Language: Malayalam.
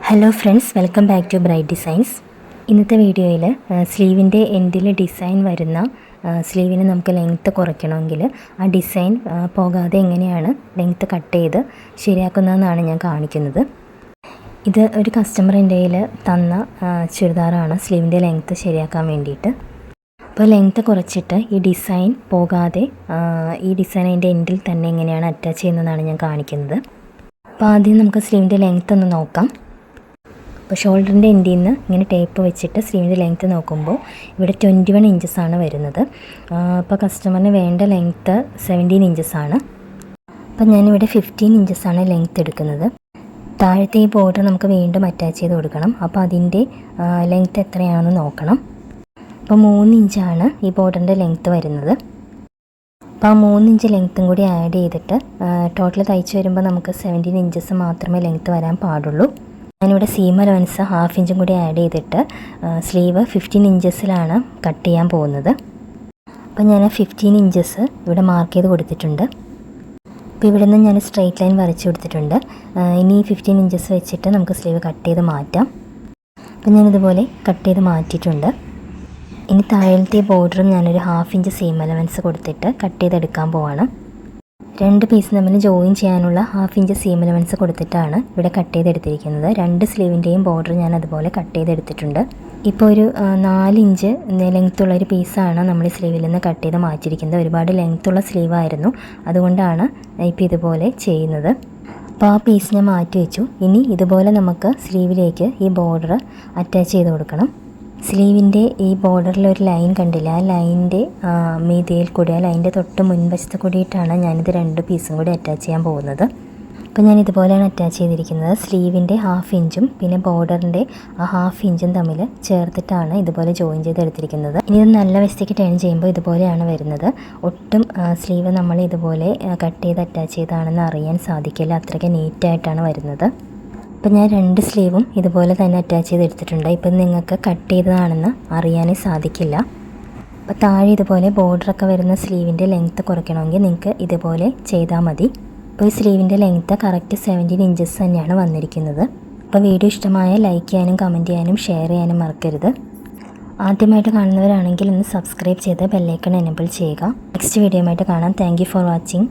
Hello friends, welcome back to Bright Designs. ഇന്നത്തെ വീഡിയോയിൽ സ്ലീവിൻ്റെ എൻഡിൽ ഡിസൈൻ വരുന്ന സ്ലീവിന് നമുക്ക് ലെങ്ത്ത് കുറയ്ക്കണമെങ്കിൽ ആ ഡിസൈൻ പോകാതെ എങ്ങനെയാണ് ലെങ്ത്ത് കട്ട് ചെയ്ത് ശരിയാക്കുന്നതെന്നാണ് ഞാൻ കാണിക്കുന്നത്. ഇത് ഒരു കസ്റ്റമർ എൻ്റെ കയ്യിൽ തന്ന ചുരിദാറാണ് സ്ലീവിൻ്റെ ലെങ്ത്ത് ശരിയാക്കാൻ വേണ്ടിയിട്ട്. അപ്പോൾ ലെങ്ത്ത് കുറച്ചിട്ട് ഈ ഡിസൈൻ പോകാതെ ഈ ഡിസൈൻ അതിൻ്റെ എൻഡിൽ തന്നെ എങ്ങനെയാണ് അറ്റാച്ച് ചെയ്യുന്നതെന്നാണ് ഞാൻ കാണിക്കുന്നത്. അപ്പോൾ ആദ്യം നമുക്ക് സ്ലീവിൻ്റെ ലെങ്ത്ത് ഒന്ന് നോക്കാം. അപ്പോൾ ഷോൾഡറിൻ്റെ എൻഡിൽ നിന്ന് ഇങ്ങനെ ടേപ്പ് വെച്ചിട്ട് സ്ലീവിൻ്റെ ലെങ്ത്ത് നോക്കുമ്പോൾ ഇവിടെ 21 ഇഞ്ചസാണ് വരുന്നത്. അപ്പോൾ കസ്റ്റമറിന് വേണ്ട ലെങ്ത്ത് 17 ഇഞ്ചസാണ്. അപ്പോൾ ഞാനിവിടെ 15 ഇഞ്ചസാണ് ലെങ്ത്ത് എടുക്കുന്നത്. താഴത്തെ ഈ ബോർഡർ നമുക്ക് വീണ്ടും അറ്റാച്ച് ചെയ്ത് കൊടുക്കണം. അപ്പോൾ അതിൻ്റെ ലെങ്ത്ത് എത്രയാണെന്ന് നോക്കണം. അപ്പോൾ 3 ഇഞ്ചാണ് ഈ ബോർഡറിൻ്റെ ലെങ്ത്ത് വരുന്നത്. അപ്പോൾ ആ 3 ഇഞ്ച് ലെങ്ത്തും കൂടി ആഡ് ചെയ്തിട്ട് ടോട്ടൽ തയ്ച്ച് വരുമ്പോൾ നമുക്ക് 17 ഇഞ്ചസ് മാത്രമേ ലെങ്ത്ത് വരാൻ പാടുള്ളൂ. ഞാനിവിടെ സീം അലവൻസ് 1/2 ഇഞ്ചും കൂടി ആഡ് ചെയ്തിട്ട് സ്ലീവ് 15 ഇഞ്ചസിലാണ് കട്ട് ചെയ്യാൻ പോകുന്നത്. അപ്പോൾ ഞാൻ 15 ഇഞ്ചസ് ഇവിടെ മാർക്ക് ചെയ്ത് കൊടുത്തിട്ടുണ്ട്. അപ്പോൾ ഇവിടെ നിന്ന് ഞാൻ സ്ട്രെയിറ്റ് ലൈൻ വരച്ച് കൊടുത്തിട്ടുണ്ട്. ഇനി 15 ഇഞ്ചസ് വെച്ചിട്ട് നമുക്ക് സ്ലീവ് കട്ട് ചെയ്ത് മാറ്റാം. അപ്പോൾ ഞാനിതുപോലെ കട്ട് ചെയ്ത് മാറ്റിയിട്ടുണ്ട്. ഇനി താഴത്തെ ബോർഡറും ഞാനൊരു 1/2 ഇഞ്ച് സീം അലവൻസ് കൊടുത്തിട്ട് കട്ട് ചെയ്തെടുക്കാൻ പോവാണ്. 2 പീസ് തമ്മിൽ ജോയിൻ ചെയ്യാനുള്ള 1/2 ഇഞ്ച് സീം അലവൻസ് കൊടുത്തിട്ടാണ് ഇവിടെ കട്ട് ചെയ്തെടുത്തിരിക്കുന്നത്. 2 സ്ലീവിൻ്റെയും ബോർഡർ ഞാൻ അതുപോലെ കട്ട് ചെയ്തെടുത്തിട്ടുണ്ട്. ഇപ്പോൾ ഒരു 4 ഇഞ്ച് ലെങ്ത്തുള്ളൊരു പീസാണ് നമ്മൾ ഈ സ്ലീവിൽ നിന്ന് കട്ട് ചെയ്ത് മാറ്റിയിരിക്കുന്നത്. ഒരുപാട് ലെങ്ത്തുള്ള സ്ലീവായിരുന്നു, അതുകൊണ്ടാണ് ഇപ്പോൾ ഇതുപോലെ ചെയ്യുന്നത്. അപ്പോൾ ആ പീസ് ഞാൻ മാറ്റി വെച്ചു. ഇനി ഇതുപോലെ നമുക്ക് സ്ലീവിലേക്ക് ഈ ബോർഡർ അറ്റാച്ച് ചെയ്ത് കൊടുക്കണം. സ്ലീവിൻ്റെ ഈ ബോർഡറിലൊരു ലൈൻ കണ്ടില്ല, ആ ലൈനിൻ്റെ മീതിയിൽ കൂടി, ആ ലൈനിൻ്റെ തൊട്ട് മുൻവശത്ത് കൂടിയിട്ടാണ് ഞാനിത് 2 പീസും കൂടി അറ്റാച്ച് ചെയ്യാൻ പോകുന്നത്. അപ്പോൾ ഞാൻ ഇതുപോലെയാണ് അറ്റാച്ച് ചെയ്തിരിക്കുന്നത്. സ്ലീവിൻ്റെ 1/2 ഇഞ്ചും പിന്നെ ബോർഡറിൻ്റെ ആ 1/2 ഇഞ്ചും തമ്മിൽ ചേർത്തിട്ടാണ് ഇതുപോലെ ജോയിൻ ചെയ്തെടുത്തിരിക്കുന്നത്. ഇനി ഇത് നല്ല വശത്തേക്ക് ടേൺ ചെയ്യുമ്പോൾ ഇതുപോലെയാണ് വരുന്നത്. ഒട്ടും സ്ലീവ് നമ്മൾ ഇതുപോലെ കട്ട് ചെയ്ത് അറ്റാച്ച് ചെയ്താണെന്ന് അറിയാൻ സാധിക്കില്ല, അത്രയ്ക്ക് നീറ്റായിട്ടാണ് വരുന്നത്. അപ്പോൾ ഞാൻ 2 സ്ലീവും ഇതുപോലെ തന്നെ അറ്റാച്ച് ചെയ്തെടുത്തിട്ടുണ്ട്. ഇപ്പം നിങ്ങൾക്ക് കട്ട് ചെയ്തതാണെന്ന് അറിയാനേ സാധിക്കില്ല. അപ്പോൾ താഴെ ഇതുപോലെ ബോർഡറൊക്കെ വരുന്ന സ്ലീവിൻ്റെ ലെങ്ത്ത് കുറയ്ക്കണമെങ്കിൽ നിങ്ങൾക്ക് ഇതുപോലെ ചെയ്താൽ മതി. അപ്പോൾ ഈ സ്ലീവിൻ്റെ ലെങ്ത്ത് കറക്റ്റ് 17 ഇഞ്ചസ് തന്നെയാണ് വന്നിരിക്കുന്നത്. അപ്പോൾ വീഡിയോ ഇഷ്ടമായ ലൈക്ക് ചെയ്യാനും കമൻറ്റ് ചെയ്യാനും ഷെയർ ചെയ്യാനും മറക്കരുത്. ആദ്യമായിട്ട് കാണുന്നവരാണെങ്കിൽ ഒന്ന് സബ്സ്ക്രൈബ് ചെയ്ത് ബെല്ലൈക്കൺ എനേബിൾ ചെയ്യുക. നെക്സ്റ്റ് വീഡിയോയുമായിട്ട് കാണാം. Thank you for watching.